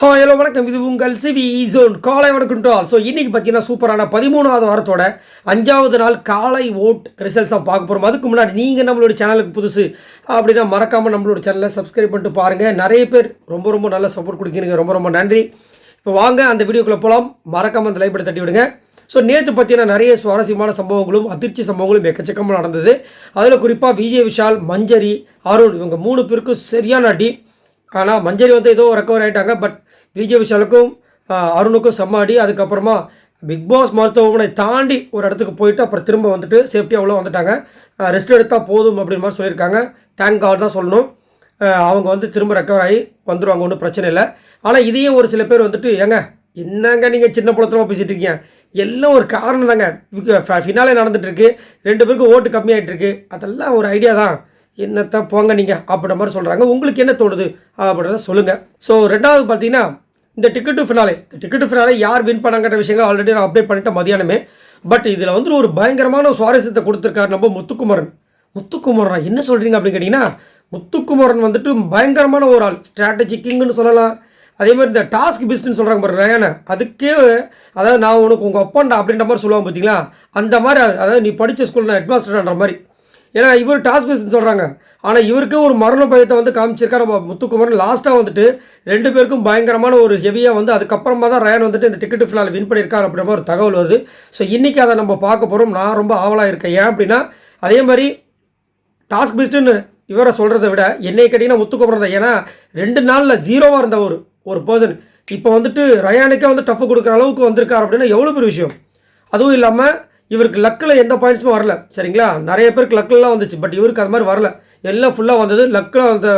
Hello வணக்கம். இது உங்கள் சிவி ஜோன் காலை வணக்கம் டு ஆல். ஸோ இன்றைக்கி பார்த்தீங்கன்னா சூப்பரான 13வது வாரத்தோட 5வது நாள் காலை ஓட் ரிசல்ட்ஸ் தான் பார்க்க போகிறோம். அதுக்கு முன்னாடி நீங்கள் நம்மளோட சேனலுக்கு புதுசு அப்படின்னா மறக்காமல் நம்மளோட சேனலை சப்ஸ்கிரைப் பண்ணிட்டு பாருங்கள். நிறைய பேர் ரொம்ப நல்ல சப்போர்ட் கொடுக்குறீங்க, ரொம்ப நன்றி. இப்போ வாங்க அந்த வீடியோக்குள்ளே போகலாம். மறக்காமல் அந்த லைக் பட்டை தட்டி விடுங்க. ஸோ நேற்று பார்த்தீங்கன்னா நிறைய சுவாரஸ்யமான சம்பவங்களும் அதிர்ச்சி சம்பவங்களும் எக்கச்சக்கமாக நடந்தது. அதில் குறிப்பாக விஜய் விஷால், மஞ்சரி, அருண் இவங்க 3 பேருக்கும் சரியான அடி. ஆனால் மஞ்சரி வந்து ஏதோ ரெக்கவர் ஆகிட்டாங்க. பட் விஜய் விஷாலுக்கும் அருணுக்கும் செம்ம அடி. அதுக்கப்புறமா பிக் பாஸ் மருத்துவமனை தாண்டி ஒரு இடத்துக்கு போயிட்டு அப்புறம் திரும்ப வந்துட்டு சேஃப்டியாக அவ்வளோ வந்துட்டாங்க. ரெஸ்ட் எடுத்தால் போதும் அப்படின்ற மாதிரி சொல்லியிருக்காங்க. தேங்க் காட் தான் சொல்லணும். அவங்க வந்து திரும்ப ரெக்கவர் ஆகி வந்துடுவாங்க, ஒன்றும் பிரச்சனை இல்லை. ஆனால் இதையும் ஒரு சில பேர் வந்துட்டு என்னங்க நீங்கள் சின்ன புலத்தமாக பேசிகிட்டு இருக்கீங்க, எல்லாம் ஒரு காரணம் தாங்க. ஃபினாலே நடந்துகிட்ருக்கு, 2 பேருக்கும் ஓட்டு கம்மியாகிட்டு இருக்கு, அதெல்லாம் ஒரு ஐடியா தான், என்னத்தான் போங்க நீங்கள் அப்படின்ற மாதிரி சொல்கிறாங்க. உங்களுக்கு என்ன தோணுது அப்படின்றத சொல்லுங்கள். ஸோ ரெண்டாவது பார்த்தீங்கன்னா இந்த டிக்கெட்டு ஃபினாலே யார் வின் பண்ணாங்கிற விஷயங்கள் ஆல்ரெடி நான் அப்டேட் பண்ணிட்டேன் மதியானமே. பட் இதில் வந்து ஒரு பயங்கரமான சுவாரஸ்யத்தை கொடுத்துருக்காரு நம்ம முத்துக்குமரன். என்ன சொல்கிறீங்க அப்படின்னு கேட்டிங்கன்னா, முத்துக்குமரன் வந்துட்டு பயங்கரமான ஒரு ஆள், ஸ்ட்ராட்டஜி கிங்குன்னு சொல்லலாம். அதே மாதிரி இந்த டாஸ்க் பிஸ்னஸ் சொல்கிறாங்க பாரு ரயானை, அதுக்கே அதாவது நான் உனக்கு உங்கள் அப்பாண்டா அப்படின்ற மாதிரி சொல்லுவாங்க பார்த்தீங்களா, அந்த மாதிரி. அதாவது நீ படித்த ஸ்கூலில் ஹெட்மாஸ்டர்ன்ற மாதிரி. ஏன்னா இவர் டாஸ்க் பிஸ்னஸ் சொல்கிறாங்க, ஆனால் இவருக்கே ஒரு மரண பயத்தை வந்து காமிச்சிருக்கா நம்ம முத்துக்குமரன். லாஸ்ட்டாக வந்துட்டு 2 பேருக்கும் பயங்கரமான ஒரு ஹெவியாக வந்து அதுக்கப்புறமா தான் ரயான் வந்துட்டு இந்த டிக்கெட்டு ஃபினாலே வின் பண்ணியிருக்காரு அப்படின்ற ஒரு தகவல் வருது. ஸோ இன்றைக்கி அதை நம்ம பார்க்க போகிறோம். நான் ரொம்ப ஆவலாக இருக்கேன். ஏன் அப்படின்னா அதே மாதிரி டாஸ்க் பிஸ்னஸ்னு இவரை சொல்கிறத விட என்னை கேட்டிங்கன்னா முத்துக்குமரன் தான். ஏன்னா 2 நாளில் 0வாக இருந்த ஒரு பர்சன் இப்போ வந்துட்டு ரயானுக்கே வந்து டஃப் கொடுக்குற அளவுக்கு வந்திருக்காரு அப்படின்னா எவ்வளோ பெரிய விஷயம். அதுவும் இல்லாமல் இவருக்கு லக்கில் எந்த பாயிண்ட்ஸுமே வரல, சரிங்களா. நிறைய பேருக்கு லக்கிலலாம் வந்துச்சு, பட் இவருக்கு அது மாதிரி வரல. எல்லாம் ஃபுல்லாக வந்தது. லக்கில் அந்த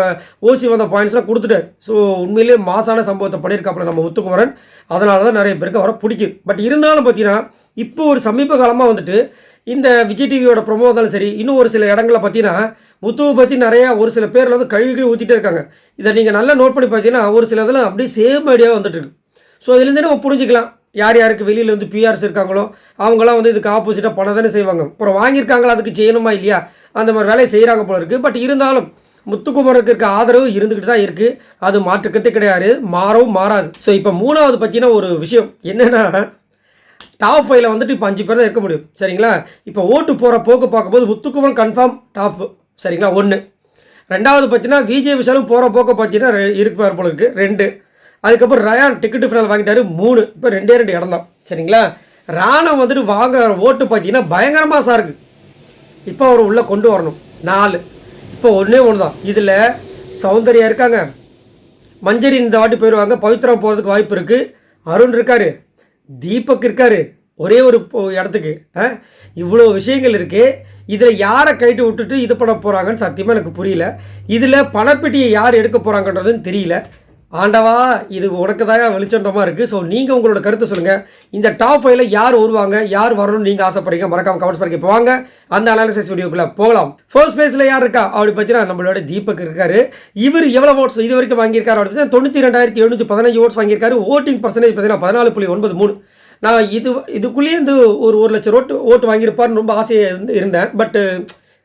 ஓசி வந்த பாயிண்ட்ஸ்லாம் கொடுத்துட்டார். ஸோ உண்மையிலேயே மாசான சம்பவத்தை பண்ணியிருக்காப்புல நம்ம முத்துக்குமரன். அதனால தான் நிறைய பேருக்கு அவரை பிடிக்குது. பட் இருந்தாலும் பார்த்தீங்கன்னா இப்போ ஒரு சமீப காலமாக வந்துட்டு இந்த விஜய் டிவியோட ப்ரொமோ இருந்தாலும் சரி, இன்னும் ஒரு சில இடங்களில் பார்த்தீங்கன்னா முத்துவை பற்றி நிறையா ஒரு சில பேரில் வந்து கழுவி ஊற்றிட்டே இருக்காங்க. இதை நீங்கள் நல்லா நோட் பண்ணி பார்த்தீங்கன்னா ஒரு சில இதில் அப்படியே சேம் ஐடியாவாக வந்துட்டுருக்கு. ஸோ இதுலேருந்தே நம்ம புரிஞ்சிக்கலாம் யார் யாருக்கு வெளியில் வந்து பிஆர்ஸ் இருக்காங்களோ அவங்களாம் வந்து இதுக்கு ஆப்போசிட்டாக பண்ண தானே செய்வாங்க. அப்புறம் வாங்கியிருக்காங்களா, அதுக்கு செய்யணுமா இல்லையா, அந்த மாதிரி வேலையை செய்கிறாங்க போல இருக்குது. பட் இருந்தாலும் முத்துக்குமரனுக்கு இருக்க ஆதரவு இருந்துக்கிட்டு தான் இருக்குது. அது மாற்றுக்கட்டே கிடையாது, மாறவும் மாறாது. ஸோ இப்போ 3வது பார்த்தீங்கன்னா ஒரு விஷயம் என்னென்னா, டாப் 5ல் வந்துட்டு இப்போ 5 பேர் தான் இருக்க முடியும், சரிங்களா. இப்போ ஓட்டு போகிற போக்கு பார்க்கும்போது முத்துக்குமரன் கன்ஃபார்ம் டாப், சரிங்களா. 1. 2வது பார்த்தீங்கன்னா விஜய் விஷாலும் போகிற போக்க பார்த்தீங்கன்னா இருப்பார் போல இருக்குது 2. அதுக்கப்புறம் ரயான் டிக்கெட்டு ஃபினால் வாங்கிட்டாரு 3. இப்போ 2 இடம் தான், சரிங்களா. ராணா வந்துட்டு வாங்குற ஓட்டு பார்த்தீங்கன்னா பயங்கரமாக சார் இருக்குது. இப்போ அவர் உள்ளே கொண்டு வரணும் 4. இப்போ ஒன்று தான். இதில் சௌந்தர்யா இருக்காங்க, மஞ்சரி இந்த வாட்டி போயிடுவாங்க, பவித்ரா போகிறதுக்கு வாய்ப்பு இருக்குது, அருண் இருக்கார், தீபக் இருக்கார் ஒரே ஒரு இடத்துக்கு. இவ்வளோ விஷயங்கள் இருக்குது. இதில் யாரை கைட்டு விட்டுட்டு இது பண்ண போகிறாங்கன்னு சத்தியமாக எனக்கு புரியல. இதில் பணப்பெட்டியை யார் எடுக்க போகிறாங்கன்றதுன்னு தெரியல. ஆண்டவா, இது உனக்கு தான் வெளிச்சன்றமாக இருக்குது. ஸோ நீங்கள் உங்களோட கருத்தை சொல்லுங்கள். இந்த டாப் 5ல் யார் வருவாங்க, யார் வரணும்னு நீங்கள் ஆசைப்படுறீங்க, மறக்காம கமெண்ட்ஸ் பண்ணி போவாங்க. அந்த அனாலிசிஸ் வீடியோக்குள்ளே போகலாம். ஃபர்ஸ்ட் பிளேஸில் யார் இருக்கா அப்படி பார்த்தீங்கன்னா நம்மளோட தீபக் இருக்காரு. இவர் எவ்வளோ ஓட்ஸ் இது வரைக்கும் வாங்கியிருக்காரு அப்படின்னு 92,715 ஓட்ஸ் வாங்கியிருக்காரு. ஓட்டிங் பர்சன்டேஜ் பார்த்தீங்கன்னா 14.93. நான் இதுக்குள்ளேயே இந்த ஒரு 1 லட்சம் ஓட்டு வாங்கியிருப்பார்னு ரொம்ப ஆசையாக இருந்தேன். பட்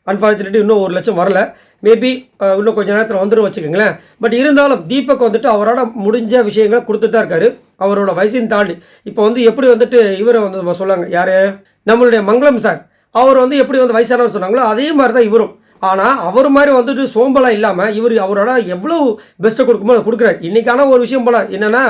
அன்ஃபார்ச்சுனேட்லி இன்னும் 1 லட்சம் வரல. மேபி இன்னும் கொஞ்சம் நேரத்தில் வந்துடும் வச்சுக்கோங்களேன். பட் இருந்தாலும் தீபக் வந்துட்டு அவரோட முடிஞ்ச விஷயங்களை கொடுத்துட்டு தான் இருக்காரு, அவரோட வயசையும் தாண்டி. இப்போ வந்து எப்படி வந்துட்டு இவரை வந்து சொல்லாங்க, யார் நம்மளுடைய மங்களம் சார், அவர் வந்து எப்படி வந்து வயசானவர் சொன்னாங்களோ அதே மாதிரி தான் இவரும். ஆனால் அவர் மாதிரி வந்துட்டு சோம்பலாக இல்லாமல் இவர் அவரோட எவ்வளோ பெஸ்ட்டை கொடுக்குமோ அதை கொடுக்குறாரு. இன்றைக்கான ஒரு விஷயம் போல் என்னென்னா,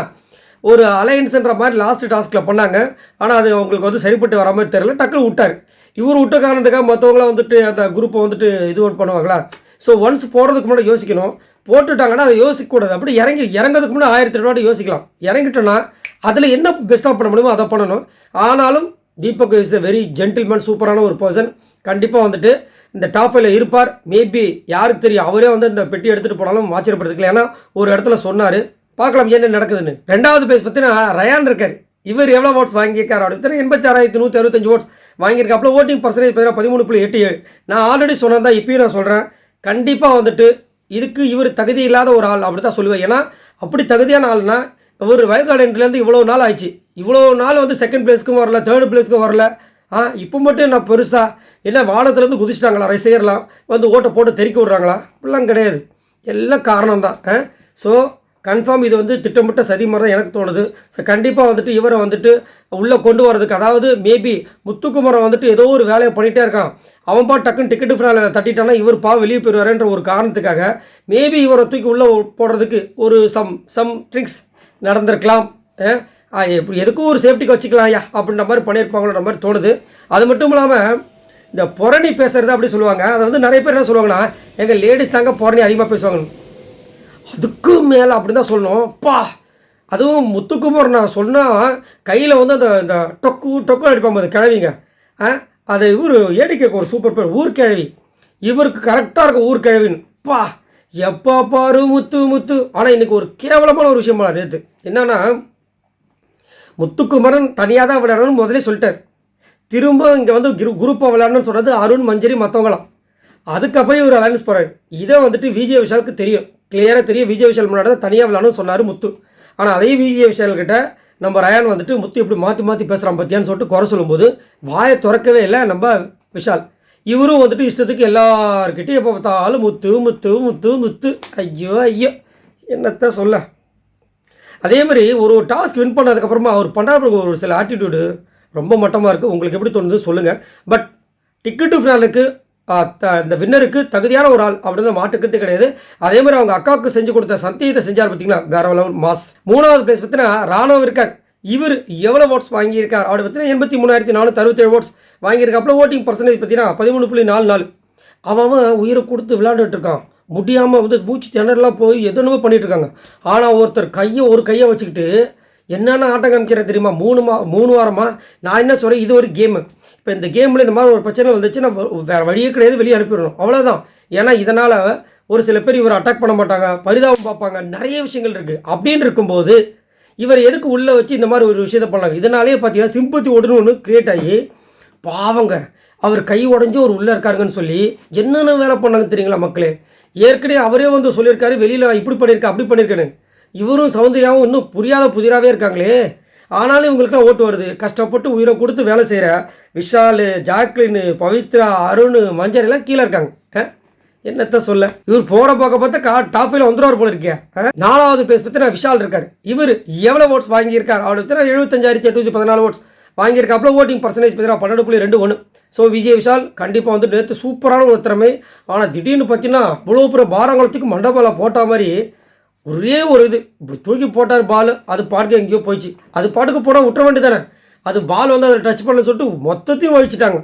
ஒரு அலையன்ஸுன்ற மாதிரி லாஸ்ட் டாஸ்கில் பண்ணாங்க. ஆனால் அது அவங்களுக்கு வந்து சரிப்பட்டு வர மாதிரி தெரியல, டக்குன்னு விட்டார். இவர் விட்ட காரணத்துக்காக மற்றவங்களாம் வந்துட்டு அந்த குரூப்பை வந்துட்டு இது ஒன்று பண்ணுவாங்களா. ஸோ ஒன்ஸ் போடுறதுக்கு முன்னாடி யோசிக்கணும். போட்டுட்டாங்கன்னா அதை யோசிக்கக்கூடாது. அப்படி இறங்கிறதுக்கு முன்னாடி 1008 வாட்டி யோசிக்கலாம். இறங்கிட்டோன்னா அதில் என்ன பெஸ்ட்டாக பண்ண முடியுமோ அதை பண்ணணும். ஆனாலும் Deepak is a very gentleman, சூப்பரான ஒரு பர்சன். கண்டிப்பாக வந்துட்டு இந்த டாப் 5ல் இருப்பார். மேபி யாருக்கு தெரியும், அவரே வந்து இந்த பெட்டி எடுத்துகிட்டு போனாலும் ஆச்சரியப்படுத்துக்கல. ஏன்னா ஒரு இடத்துல சொன்னார், பார்க்கலாம் என்ன நடக்குதுன்னு. 2வது பேஸ் பார்த்தீங்கன்னா ரயான் இருக்கார். இவர் எவ்வளோ ஓட்ஸ் வாங்கியிருக்காரு அப்படின்னு 86,165 ஓட்ஸ் வாங்கியிருக்காப்புல. ஓட்டிங் பர்சன்டேஜ் பார்த்தீங்கன்னா 13.87. நான் ஆல்ரெடி சொன்னேன் தான், இப்பயும் நான் சொல்கிறேன், கண்டிப்பாக வந்துட்டு இதுக்கு இவர் தகுதி இல்லாத ஒரு ஆள் அப்படி தான் சொல்லுவேன். ஏன்னா அப்படி தகுதியான ஆள்னா ஒரு வயல்கார்டு என்ட்ரிலேருந்து இவ்வளோ நாள் ஆயிடுச்சு, இவ்வளோ நாள் வந்து 2nd பிளேஸ்க்கும் வரல, 3rd பிளேஸ்க்கும் வரல. இப்போ மட்டும் நான் பெருசாக என்ன வானத்துலேருந்து குதிச்சிட்டாங்களா, ரசிகர்லாம் வந்து ஓட்டை போட்டு தெறிக்க விட்றாங்களா, அப்படிலாம் கிடையாது. எல்லாம் காரணம் தான். ஸோ கன்ஃபார்ம் இது வந்து திட்டமிட்ட சதி மாதிரி தான் எனக்கு தோணுது. ஸோ கண்டிப்பாக வந்துட்டு இவரை வந்துட்டு உள்ளே கொண்டு வரதுக்கு, அதாவது மேபி முத்துக்குமரன் வந்துட்டு ஏதோ ஒரு வேலையை பண்ணிகிட்டே இருக்கான், அவன் டக்குன்னு டிக்கெட்டு ஃபினால தட்டிட்டானா இவர் வெளியே போயிடுவாருன்ற ஒரு காரணத்துக்காக மேபி இவரை தூக்கி உள்ளே போடுறதுக்கு ஒரு சம் ட்ரிக்ஸ் நடந்திருக்கலாம். எதுக்கும் ஒரு சேஃப்டிக்கு வச்சுக்கலாம் ஐயா அப்படின்ற மாதிரி பண்ணியிருப்பாங்களோன்ற மாதிரி தோணுது. அது மட்டும் இல்லாமல் இந்த புரணி பேசுகிறது அப்படி சொல்லுவாங்க. அதை வந்து நிறைய பேர் என்ன சொல்லுவாங்கன்னா, எங்கள் லேடிஸ் தாங்க புரணி அதிகமாக பேசுவாங்க. அதுக்கு மேலே அப்படின்னு தான் சொல்லணும். அதுவும் முத்துக்குமார் நான் சொன்னால் கையில் வந்து அந்த டொக்கு அடிப்பாங்க அது கிழவிங்க. அது இவர் ஏடிக்கைக்கு ஒரு சூப்பர் பேர் ஊர்கிழவி. இவருக்கு கரெக்டாக இருக்கும் ஊர்கிழவின்னு. எப்போ பாரு முத்து. ஆனால் இன்றைக்கி ஒரு கேவலமான ஒரு விஷயம் நேற்று என்னன்னா, முத்துக்குமரன் தனியாக தான் விளையாடணும்னு முதலே சொல்லிட்டார். திரும்ப இங்கே வந்து குரூப்பாக விளையாடணும்னு சொல்கிறது அருண், மஞ்சரி மற்றவங்களாம். அதுக்கப்புறம் இவர் அலைன்ஸ் போகிறார். இதை வந்துட்டு விஜய் விஷாலுக்கு தெரியும், கிளியராக தெரியும். விஜய் விஷால் முன்னாடி தான் தனியாக விளையாடணும்னு சொன்னார் முத்து. ஆனால் அதே விஜய் விஷால்கிட்ட நம்ம ரயான் வந்துட்டு முத்து இப்படி மாற்றி பேசுகிறான் பற்றியான்னு சொல்லிட்டு குறை சொல்லும்போது வாயை திறக்கவே இல்லை நம்ம விஷால். இவரும் வந்துட்டு இஷ்டத்துக்கு எல்லார்கிட்டையும் எப்போ பார்த்தாலும் முத்து. ஐயோ என்னத்த சொல்ல. அதே மாதிரி ஒரு டாஸ்க் வின் பண்ணதுக்கப்புறமா அவர் பண்ணுற ஒரு சில ஆட்டிடியூடு ரொம்ப மட்டமாக இருக்குது. உங்களுக்கு எப்படி தோணுது சொல்லுங்கள். பட் டிக்கெட்டு ஃபினாலுக்கு இந்த வின்னருக்கு தகுதியான ஒரு ஆள் அப்படின்னு மாட்டுக்கிறது கிடையாது. அதே மாதிரி அவங்க அக்காவுக்கு செஞ்சு கொடுத்த சத்தியத்தை செஞ்சார் பார்த்தீங்களா, வேற லெவல் மாஸ். 3வது பிளேஸ் பார்த்தீங்கன்னா ராணுவ இருக்கார். இவர் எவ்வளோ ஓட்ஸ் வாங்கியிருக்கார் அப்படி பார்த்தீங்கன்னா 83,467 ஓட்ஸ் வாங்கியிருக்காப்புல. ஓட்டிங் பர்சன்டேஜ் பார்த்தீங்கன்னா 13.44. அவன் உயிரை கொடுத்து விளையாண்டுட்டு இருக்கான். முடியாமல் வந்து மூச்சு திணறலாம் போய் எதுவும் பண்ணிட்டு இருக்காங்க. ஆனால் ஒருத்தர் ஒரு கையை வச்சுக்கிட்டு என்னென்ன ஆட்டம் காமிக்கிற தெரியுமா? 3 வாரமாக நான் என்ன சொல்கிறேன், இது ஒரு கேமு. இப்போ இந்த கேமில் இந்த மாதிரி ஒரு பிரச்சனை வந்துச்சுன்னா வேறு வழியே கிடையாது, வெளியே அனுப்பிடணும், அவ்வளோதான். ஏன்னா இதனால் ஒரு சில பேர் இவர் அட்டாக் பண்ண மாட்டாங்க, பரிதாபம் பார்ப்பாங்க, நிறைய விஷயங்கள் இருக்குது. அப்படின்னு இருக்கும்போது இவர் எதுக்கு உள்ளே வச்சு இந்த மாதிரி ஒரு விஷயத்தை பண்ணாங்க? இதனாலேயே பார்த்தீங்கன்னா சிம்பத்தி ஓடுன்னு ஒன்று க்ரியேட் ஆகி பாவங்க அவர் கை உடஞ்சி ஒரு உள்ளே இருக்காருங்கன்னு சொல்லி என்னென்ன வேலை பண்ணாங்க தெரியுங்களா மக்களே. ஏற்கனவே அவரே வந்து சொல்லியிருக்காரு, வெளியில் இப்படி பண்ணியிருக்கேன் அப்படி பண்ணியிருக்கேன்னு. இவரும் சௌந்தர்யாவும் இன்னும் புரியாத புதிராகவே இருக்காங்களே. ஆனாலும் இவங்களுக்குலாம் ஓட்டு வருது. கஷ்டப்பட்டு உயிரை கொடுத்து வேலை செய்கிற விஷால், ஜாக்லின், பவித்ரா, அருண், மஞ்சள் எல்லாம் கீழே இருக்காங்க. என்னத்த சொல்ல. இவர் போகிற பார்க்க பார்த்தா டாப் 5 வந்துடுவார் போல இருக்கே. 4வது பிளேஸ் பார்த்தீங்கன்னா விஷால் இருக்கார். இவர் எவ்வளோ ஓட்ஸ் வாங்கியிருக்கார் அப்படி பார்த்தீங்கன்னா 75,814 ஓட்ஸ் வாங்கியிருக்காப்புல. ஓட்டிங் பர்சன்டேஜ் பார்த்தீங்கன்னா 12.21. ஸோ விஜய் விஷால் கண்டிப்பாக வந்து நேற்று சூப்பரான ஒரு திறமை. ஆனால் திடீர்னு பார்த்தீங்கன்னா இவ்வளோ பெரிய பாரங்குளத்துக்கு மண்டபால போட்ட மாதிரி ஒரே ஒரு இது இப்படி தூக்கி போட்டார் பால். அது பாட்டுக்கு எங்கேயோ போயிடுச்சு. அது பாட்டுக்கு போனால் விட்டுற வேண்டி தானே. அது பால் வந்து அதை டச் பண்ண சொல்லிட்டு மொத்தத்தையும் வழிச்சிட்டாங்க.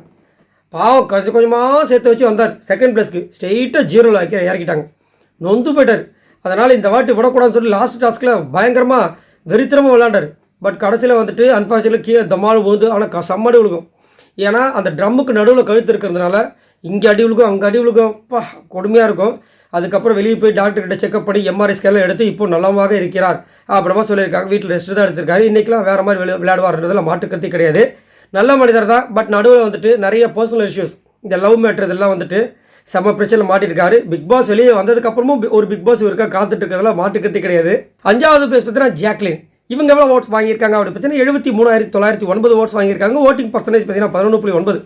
பாவம் கொஞ்சமாக சேர்த்து வச்சு வந்தார். செகண்ட் பிளேஸ்க்கு ஸ்ட்ரெயிட்டாக 0ல் இறக்கிட்டாங்க. நொந்து போயிட்டார். அதனால் இந்த வாட்டி விடக்கூடாதுன்னு சொல்லி லாஸ்ட் டாஸ்கில் பயங்கரமாக வெறித்திரமாக விளாண்டார். பட் கடைசியில் வந்துட்டு அன்ஃபார்ச்சுனேட்லி கீழே தமால் போகுது. ஆனால் செம்மடி விழுகும். ஏன்னா அந்த ட்ரம்முக்கு நடுவில் கழுத்து இருக்கிறதுனால இங்கே அடி விழுகும், அங்கே அடி விழுகும். கொடுமையாக இருக்கும். அதுக்கப்புறம் வெளியே போய் டாக்டர்கிட்ட செக்அப் பண்ணி எம்ஆர்ஐ ஸ்கேனில் எடுத்து இப்போ நலமாக இருக்கிறார் அப்புறமா சொல்லியிருக்காங்க. வீட்டில் ரெஸ்ட் தான் எடுத்திருக்காரு. இன்றைக்கெலாம் வேறு மாதிரி விளையாடுவார்ன்றதில் மாட்டுக்கருத்தே கிடையாது. நல்ல மனிதர் தான். பட் நடுவில் வந்துட்டு நிறைய பர்சனல் இஷ்யூஸ், இந்த லவ் மேட்ரு இதெல்லாம் வந்துட்டு செம்ம பிரச்சனை மாட்டிருக்காரு. பிக் பாஸ் வெளியே வந்ததுக்கப்புறமும் ஒரு பிக் பாஸ் இவருக்காக காத்துட்டு இருக்கிறதெல்லாம் மாட்டுக்கருத்தே கிடையாது. 5வது பிளேஸ் பார்த்தீங்கன்னா ஜாக்லின். இவங்க எவ்வளோ ஓட்ஸ் வாங்கியிருக்காங்க அப்படி பார்த்தீங்கன்னா 73,909 ஓட்ஸ் வாங்கியிருக்காங்க. ஓட்டிங் பர்சன்டேஜ் பார்த்தீங்கன்னா 11.9.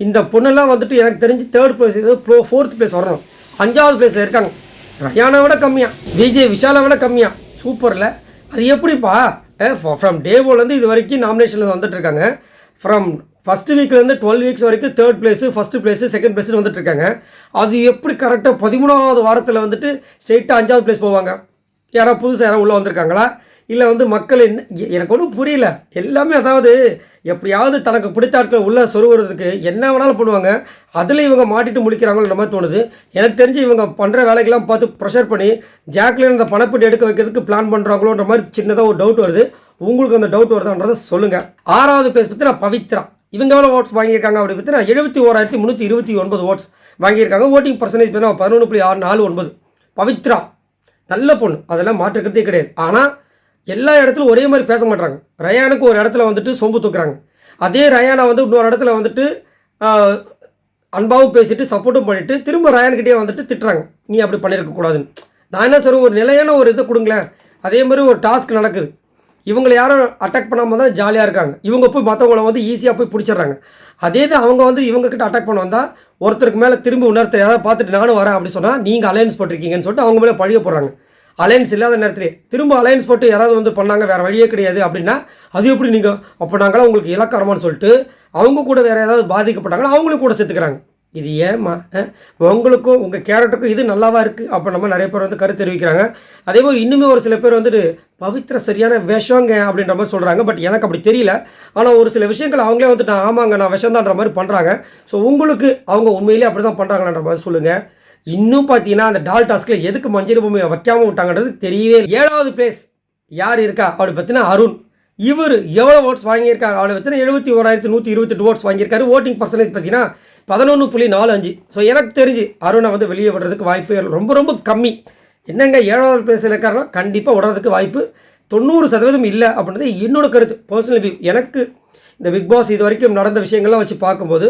இந்த பொண்ணெல்லாம் வந்துட்டு எனக்கு தெரிஞ்சு 3rd பிளேஸ், 4th பிளேஸ் வரணும். 5வது பிளேஸில் இருக்காங்க. ரயானை விட கம்மியாக, விஜய் விஷாலை விட கம்மியாக. சூப்பரில் அது எப்படிப்பா? ஃப்ரம் டே 1லேருந்து இது வரைக்கும் நாமினேஷனில் வந்துட்டு இருக்காங்க. ஃப்ரம் ஃபஸ்ட்டு வீக்லேருந்து 12 வீக்ஸ் வரைக்கும் 3rd place, first place, second பிளேஸ்னு வந்துட்டு இருக்காங்க. அது எப்படி கரெக்டாக 13வது வாரத்தில் வந்துட்டு ஸ்ட்ரெயிட்டாக 5வது பிளேஸ் போவாங்க? யாராவது புதுசாக யாராவது உள்ளே வந்திருக்காங்களா? இல்லை வந்து மக்கள் என்ன, எனக்கு ஒன்றும் புரியல. எல்லாமே அதாவது எப்படியாவது தனக்கு பிடித்த ஆட்களை உள்ளே சொருகிறதுக்கு என்ன வேணாலும் பண்ணுவாங்க. அதில் இவங்க மாட்டிட்டு முடிக்கிறாங்களோன்ற மாதிரி தோணுது. எனக்கு தெரிஞ்சு இவங்க பண்ணுற வேலைக்கெல்லாம் பார்த்து ப்ரெஷர் பண்ணி ஜாக்லின் அந்த பணப்பீட்டு எடுக்க வைக்கிறதுக்கு பிளான் பண்ணுறாங்களோன்ற மாதிரி சின்னதாக ஒரு டவுட் வருது. உங்களுக்கு அந்த டவுட் வருதான்றதை சொல்லுங்கள். 6வது பிளேஸ் பற்றி நான் பவித்ரா. இவங்க எவ்வளோ ஓட்ஸ் வாங்கியிருக்காங்க அப்படி பார்த்தீங்கன்னா 71,329 ஓட்ஸ் வாங்கியிருக்காங்க. ஓட்டிங் பர்சன்டேஜ் பார்த்தீங்கன்னா 11.649. பவித்ரா நல்ல பொண்ணு, அதெல்லாம் மாற்றுக்கிறதே கிடையாது. ஆனால் எல்லா இடத்துலையும் ஒரே மாதிரி பேச மாட்டாங்க. ரயானுக்கு ஒரு இடத்துல வந்துட்டு சொம்பு தூக்குறாங்க. அதே ரயானை வந்து இன்னொரு இடத்துல வந்துட்டு அன்பாவும் பேசிட்டு சப்போர்ட்டும் பண்ணிவிட்டு திரும்ப ரயான்கிட்டே வந்துட்டு திட்டுறாங்க, நீ அப்படி பண்ணியிருக்கக்கூடாதுன்னு. நான் என்ன சொல்கிறேன், ஒரு நிலையான ஒரு இதை கொடுங்களேன். அதே மாதிரி ஒரு டாஸ்க் நடக்குது, இவங்களை யாரும் அட்டாக் பண்ணாமல் தான் ஜாலியாக இருக்காங்க. இவங்க போய் மற்றவங்கள வந்து ஈஸியாக போய் பிடிச்சிட்றாங்க. அதே தான் அவங்க வந்து இவங்ககிட்ட அட்டாக் பண்ண வந்தால் ஒருத்தருக்கு மேலே திரும்ப இன்னொருத்தர் யாராவது பார்த்துட்டு நானும் வரேன் அப்படி சொன்னால் நீங்கள் அலையன்ஸ் போட்டிருக்கீங்கன்னு சொல்லிட்டு அவங்க மேலே பழிய போடுறாங்க. அலையன்ஸ் இல்லாத நேரத்திலே திரும்ப அலையன்ஸ் போட்டு யாராவது வந்து பண்ணாங்க, வேறு வழியே கிடையாது அப்படின்னா, அது எப்படி நீங்கள் அப்போ நாங்களாம் உங்களுக்கு இலக்காரமானு சொல்லிட்டு அவங்க கூட வேறு ஏதாவது பாதிக்கப்பட்டாங்கன்னா அவங்களும் கூட சேர்த்துக்கிறாங்க. இது ஏம்மா உங்களுக்கும் உங்கள் கேரக்டருக்கும் இது நல்லாவா இருக்குது அப்போ நம்ம நிறைய பேர் வந்து கருத்து தெரிவிக்கிறாங்க. அதே மாதிரி இன்னுமே ஒரு சில பேர் வந்துட்டு பவித்ரா சரியான விஷங்க அப்படின்ற மாதிரி சொல்கிறாங்க. பட் எனக்கு அப்படி தெரியல. ஆனால் ஒரு சில விஷயங்கள் அவங்களே வந்துட்டு ஆமாங்க நான் விஷந்தான்ற மாதிரி பண்ணுறாங்க. ஸோ உங்களுக்கு அவங்க உண்மையிலேயே அப்படி தான் பண்ணுறாங்கன்ற மாதிரி சொல்லுங்கள். இன்னும் பார்த்தீங்கன்னா அந்த டால் டாஸ்கில் எதுக்கு மஞ்சள் பொம்மையை வைக்காமல் விட்டாங்கன்றது தெரியவே இல்லை. 7வது பிளேஸ் யார் இருக்கா அப்படி பார்த்தீங்கன்னா அருண். இவர் எவ்வளோ ஓட்ஸ் வாங்கியிருக்காரு அவளை பார்த்தீங்கன்னா 71,128 ஓட்ஸ் வாங்கியிருக்காரு. ஓட்டிங் பர்சன்டேஜ் பார்த்தீங்கன்னா 11.45. ஸோ எனக்கு தெரிஞ்சு அருணை வந்து வெளியே விடுறதுக்கு வாய்ப்பு ரொம்ப ரொம்ப கம்மி. என்னங்க 7வது பிளேஸில் இருக்காருன்னா கண்டிப்பாக விடுறதுக்கு வாய்ப்பு 90% இல்லை அப்படின்றது என்னோட கருத்து, பர்சனல் வியூ. எனக்கு இந்த பிக் பாஸ் இது வரைக்கும் நடந்த விஷயங்கள்லாம் வச்சு பார்க்கும்போது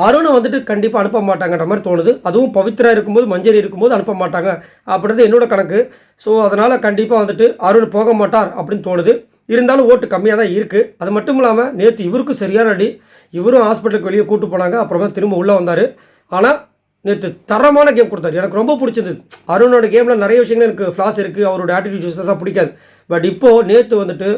அருணை வந்துட்டு கண்டிப்பாக அனுப்ப மாட்டாங்கன்ற மாதிரி தோணுது. அதுவும் பவித்ரா இருக்கும்போது மஞ்சரி இருக்கும்போது அனுப்ப மாட்டாங்க அப்படின்றது என்னோட கணக்கு. ஸோ அதனால் கண்டிப்பாக வந்துட்டு அருண் போக மாட்டார் அப்படின்னு தோணுது. இருந்தாலும் ஓட்டு கம்மியாக தான் இருக்குது. அது மட்டும் இல்லாமல் நேற்று இவருக்கும் சரியான அடி. இவரும் ஹாஸ்பிட்டலுக்கு வெளியே கூட்டு போனாங்க, அப்புறமா திரும்ப உள்ளே வந்தார். ஆனால் நேற்று தரமான கேம் கொடுத்தாரு, எனக்கு ரொம்ப பிடிச்சிருந்தது. அருணோட கேமில் நிறைய விஷயங்கள் எனக்கு ஃப்ளாஸ் இருக்குது, அவரோட ஆட்டிடியூட்ஸ் தான் பிடிக்காது. பட் இப்போது நேற்று வந்துட்டு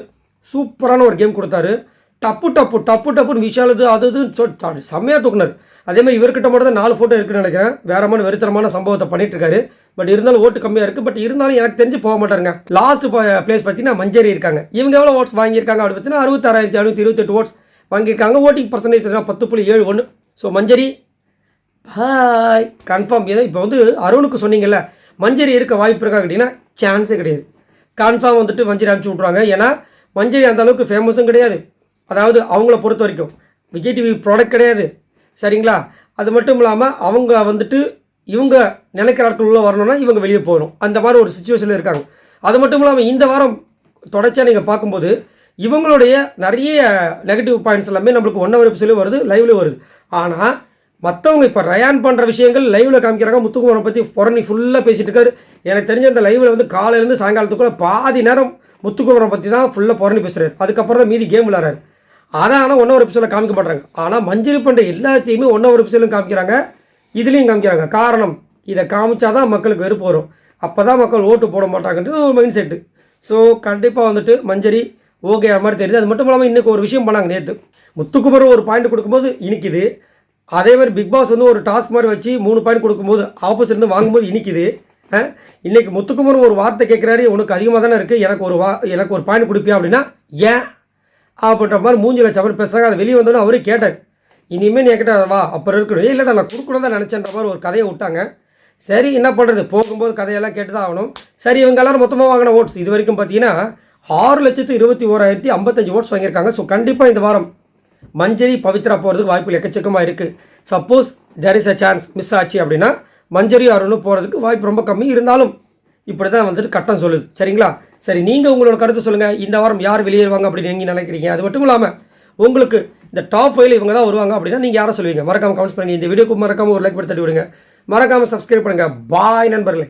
சூப்பரான ஒரு கேம் கொடுத்தாரு. டப்புன்னு விஷாலுது அதுன்னு செம்மையாக தூக்குனார். அதேமாதிரி இவர்கிட்ட மட்டும் தான் 4 ஃபோட்டோ இருக்குன்னு நினைக்கிறேன். வேற மாதிரி வெறித்தனமான சம்பவத்தை பண்ணிட்டு இருக்காரு. பட் இருந்தாலும் ஓட்டு கம்மியாக இருக்குது. பட் இருந்தாலும் எனக்கு தெரிஞ்சு போக மாட்டாருங்க. லாஸ்ட் பிளேஸ் பார்த்தீங்கன்னா மஞ்சரி இருக்காங்க. இவங்க எவ்வளோ ஓட்ஸ் வாங்கியிருக்காங்க அப்படி பார்த்தீங்கன்னா 66,628 ஓட்ஸ் வாங்கியிருக்காங்க. ஓட்டிங் பர்சன்டேஜ் பார்த்தீங்கன்னா 10.71. ஸோ மஞ்சரி ஹாய் கன்ஃபார்ம். ஏதோ இப்போ வந்து அருணுக்கு சொன்னீங்கல்ல மஞ்சரி இருக்க வாய்ப்பு இருக்கா அப்படின்னா சான்ஸே கிடையாது. கன்ஃபார்ம் வந்துட்டு மஞ்சரி அனுப்பிச்சி விட்ருவாங்க. ஏன்னா மஞ்சரி அந்த அளவுக்கு ஃபேமஸும் கிடையாது. அதாவது அவங்கள பொறுத்த வரைக்கும் விஜய் டிவி ப்ராடக்ட் கிடையாது, சரிங்களா? அது மட்டும் இல்லாமல் அவங்க வந்துட்டு இவங்க நினைக்கிற ஆட்கள் உள்ள வரணும்னா இவங்க வெளியே போகணும், அந்த மாதிரி ஒரு சுச்சுவேஷனில் இருக்காங்க. அது மட்டும் இல்லாமல் இந்த வாரம் தொடர்ச்சியாக நீங்கள் பார்க்கும்போது இவங்களுடைய நிறைய நெகட்டிவ் பாயிண்ட்ஸ் எல்லாமே நம்மளுக்கு 1 ஹவர் எபிசோட்லேயும் வருது, லைவ்லேயும் வருது. ஆனால் மற்றவங்க இப்போ ரயான் பண்ணுற விஷயங்கள் லைவில் காமிக்கிறாங்க. முத்துக்குமரனை பற்றி புறணி ஃபுல்லாக பேசிகிட்டு இருக்காரு. எனக்கு தெரிஞ்ச அந்த லைவில் வந்து காலையிலேருந்து சாயங்காலத்துக்குள்ள பாதி நேரம் முத்துக்குமரனை பற்றி தான் ஃபுல்லாக புறணி பேசுகிறார். அதுக்கப்புறம் தான் மீதி கேம் விளையாடுறாரு. ஆனால் 1 ஹவர் எபிசோடில் காமிக்க மாட்டாங்க. ஆனால் மஞ்சரி பண்ணுற எல்லாத்தையுமே 1 ஹவர் எபிசோட்லையும் காமிக்கிறாங்க, இதுலேயும் காமிக்கிறாங்க. காரணம் இதை காமிச்சா தான் மக்களுக்கு வெறுப்பு வரும், அப்போ தான் மக்கள் ஓட்டு போட மாட்டாங்கன்றது ஒரு மைண்ட் செட்டு. ஸோ கண்டிப்பாக வந்துட்டு மஞ்சரி ஓகே அது மாதிரி தெரியுது. அது மட்டும் இல்லாமல் இன்றைக்கி ஒரு விஷயம் பண்ணாங்க. நேற்று முத்துக்குமரன் ஒரு பாயிண்ட் கொடுக்கும்போது இனிக்குது. அதே மாதிரி பிக் பாஸ் வந்து ஒரு டாஸ்க் மாதிரி வச்சு 3 பாயிண்ட் கொடுக்கும்போது ஆப்போசிட் இருந்து வாங்கும்போது இனிக்குது. இன்றைக்கி முத்துக்குமரன் ஒரு வார்த்தை கேட்குறாரு, உனக்கு அதிகமாக தானே இருக்குது, எனக்கு ஒரு பாயிண்ட் கொடுப்பியா அப்படின்னா ஏன் அப்படின்ற மாதிரி மூஞ்சில் சவர் பேசுகிறாங்க. அதை வெளியே வந்தோன்னு அவரே கேட்டார், இனிமேல் நீ கேட்டால் வா அப்புறம் இருக்கணும். இல்லைடா நான் கொடுக்கணும் தான் நினச்சேன்ற மாதிரி ஒரு கதையை விட்டாங்க. சரி என்ன பண்ணுறது, போகும்போது கதையெல்லாம் கேட்டு தான் ஆகணும். சரி இவங்க எல்லோரும் மொத்தமாக வாங்கின ஓட்ஸ் இது வரைக்கும் பார்த்தீங்கன்னா 6,21,055 ஓட்ஸ் வாங்கியிருக்காங்க. ஸோ கண்டிப்பாக இந்த வாரம் மஞ்சரி பவித்ரா போகிறதுக்கு வாய்ப்பு எக்கச்சக்கமாக இருக்குது. Suppose there is a chance miss ஆச்சு அப்படின்னா மஞ்சரி அருணும் போகிறதுக்கு வாய்ப்பு ரொம்ப கம்மி. இருந்தாலும் இப்படி தான் வந்துட்டு கட்டம் சொல்லுது, சரிங்களா? சரி நீங்கள் உங்களோட கருத்தை சொல்லுங்கள். இந்த வாரம் யார் வெளியேறுவாங்க அப்படின்னு நீங்கள் நினைக்கிறீங்க? அது மட்டும் இல்லாமல் உங்களுக்கு இந்த டாப் 5 இவங்க தான் வருவாங்க அப்படின்னா நீங்கள் யாரை சொல்லுவீங்க? மறக்காமல் கமெண்ட்ஸ் பண்ணுங்கள். இந்த வீடியோக்கு மறக்காமல் ஒரு லைக் பண்ணி தட்டி விடுங்க. மறக்காமல் சப்ஸ்கிரைப் பண்ணுங்கள். பாய் நண்பர்களே.